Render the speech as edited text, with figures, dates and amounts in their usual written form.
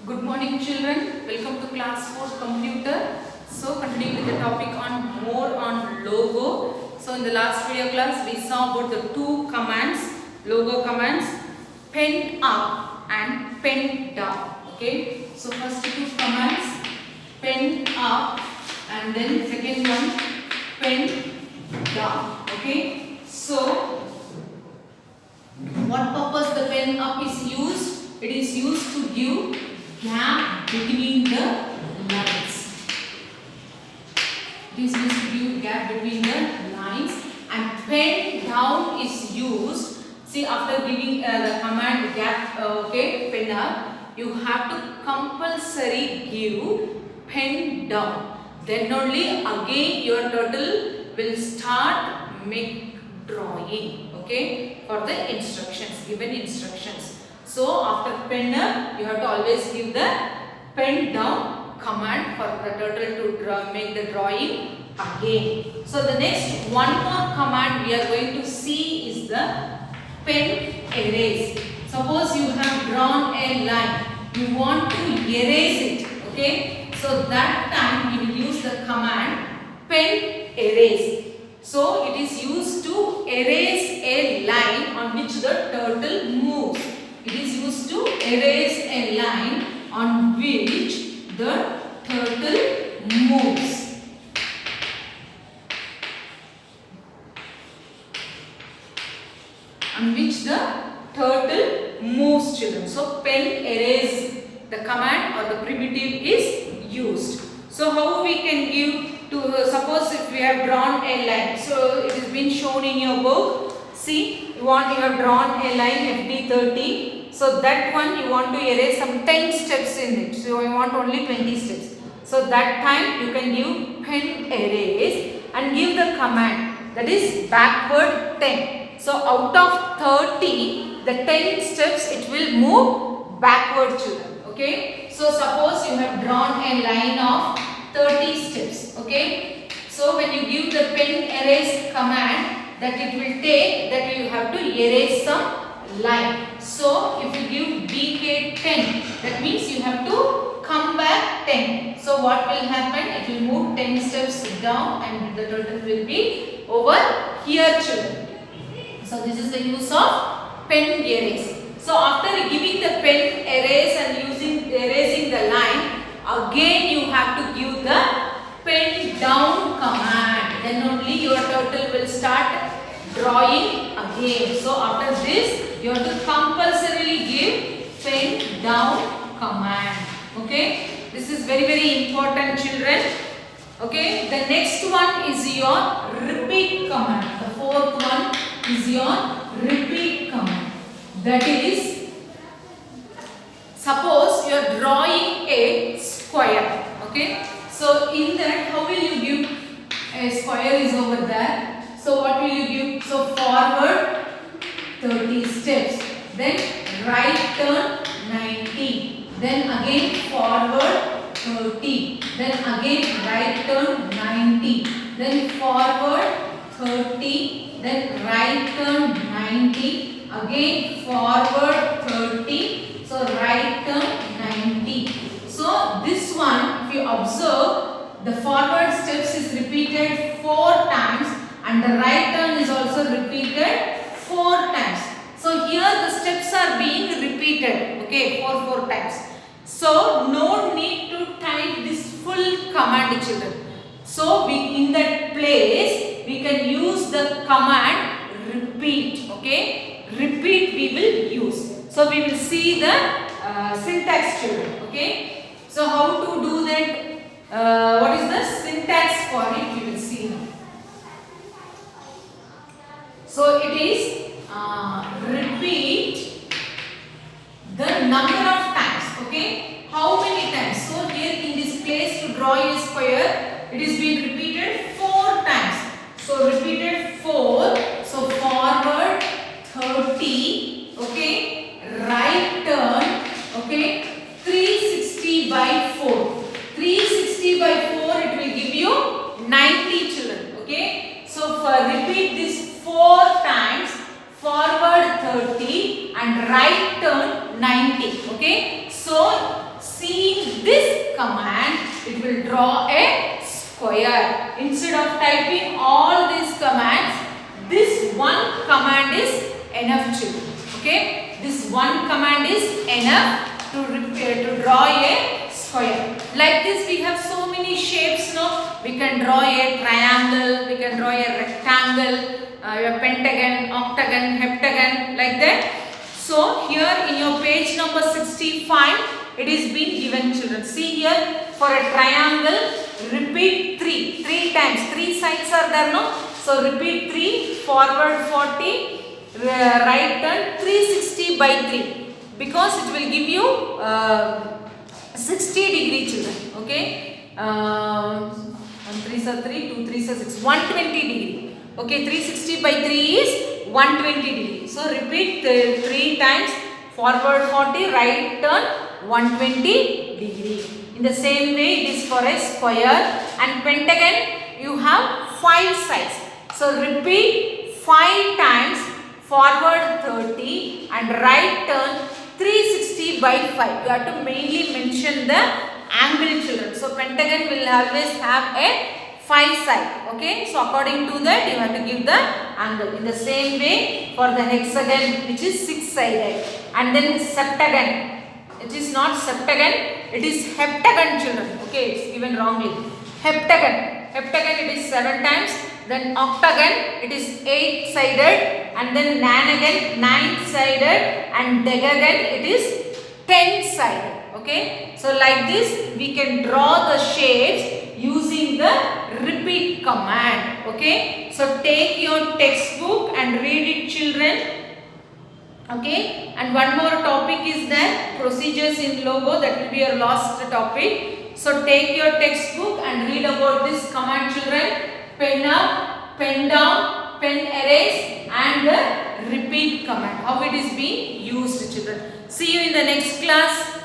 Good morning children, welcome to class 4 computer. So continuing with the topic on more on logo. So in the last video class we saw about the two commands, logo commands, pen up and pen down. Okay, so first two commands, pen up and then second one, pen down. Okay, so what purpose the pen up is used? It is used to give gap between the lines. It is used to give gap between the lines, and pen down is used. See, after giving the command gap, pen up, you have to compulsory give pen down. Then only again your turtle will start make drawing. Okay, for the instructions, given instructions. So after pen up, you have to always give the pen down command for the turtle to make the drawing again. So the next one more command we are going to see is the pen erase. Suppose you have drawn a line, you want to erase it. Okay, so that time you will use the command pen erase. So it is used to erase a line on which the turtle moves. It is used to erase a line on which the turtle moves. On which the turtle moves, children. So pen erase, the command or the primitive is used. So how we can give to, suppose if we have drawn a line. So it has been shown in your book. See, you have drawn a line FD30. So that one you want to erase some 10 steps in it. So you want only 20 steps. So that time you can give pen erase and give the command, that is backward 10. So out of 30, the 10 steps it will move backward, children. Okay. So suppose you have drawn a line of 30 steps. Okay. So when you give the pen erase command, that it will take, that you have to erase some line. So if you give BK 10, that means you have to come back 10. So what will happen? It will move 10 steps down and the turtle will be over here, children. So this is the use of pen erase. So after giving the pen erase and erasing the line, again you have to give the pen down command. Then only your turtle will start drawing again. So after this, you have to compulsorily give pen down command. Okay. This is very important, children. Okay. The next one is your repeat command. The fourth one is your repeat command. That is, suppose you are drawing a square. Okay. So in that, how will you give? A square is over there. So what will you give? So forward 30 steps. Then right turn 90. Then again forward 30. Then again right turn 90. Then forward 30. Then right turn 90. Again forward 30. So right turn 90. So this one, if you observe, the forward steps is repeated 4 times. And the right turn is also repeated 4 times. So here the steps are being repeated. Okay, 4 times. So no need to type this full command, children. So in that place we can use the command repeat. Okay, repeat we will use. So we will see the syntax, children. Okay. So how to do that? What is the syntax for it? We will see now. So it is repeat the number of times. Okay, how many times? So here in this place to draw a square, it is being repeated 4 times. So repeated 4. So forward 30. Okay, right turn. Okay, 360 by 4. 360 by 4, it will give you 90, children. Okay, so for repeat this 4 times, forward 30 and right turn 90. Okay, so see seeing this command, it will draw a square. Instead of typing all these commands, this one command is enough, children. Okay, this one command is enough to draw a square. Like this, we have so many shapes. No, we can draw a triangle, we can draw a rectangle, a pentagon, octagon, heptagon, like that. So here in your page number 65, it is been given, children. See here, for a triangle, repeat 3 times. 3 sides are there, no? So repeat 3, forward 40, right turn 360 by 3. Because it will give you 60 degree, children. Okay. 1 3s are 3, 2 3s are 6. 120 degree. Okay. 360 by 3 is 120 degree. So repeat 3 times. Forward 40, right turn 120 degree. In the same way, it is for a square. And pentagon, you have 5 sides. So repeat 5 times. Forward 30 and right turn 360 by 5. You have to mainly mention the angle, children. So pentagon will always have a 5 side. Okay. So according to that, you have to give the angle. In the same way, for the hexagon, which is 6 sided. And then septagon. It is not septagon, it is heptagon, children. Okay, it's given wrongly. Heptagon. Heptagon, it is 7 times. Then octagon, it is 8 sided. And then nonagon, 9 sided. And decagon, it is 10 sided. Okay. So like this, we can draw the shapes using the repeat command. Okay. So take your textbook and read it, children. Okay, and one more topic is there, procedures in logo. That will be your last topic. So take your textbook and read about this command, children. Pen up, pen down, pen erase, and the repeat command. How it is being used, children. See you in the next class.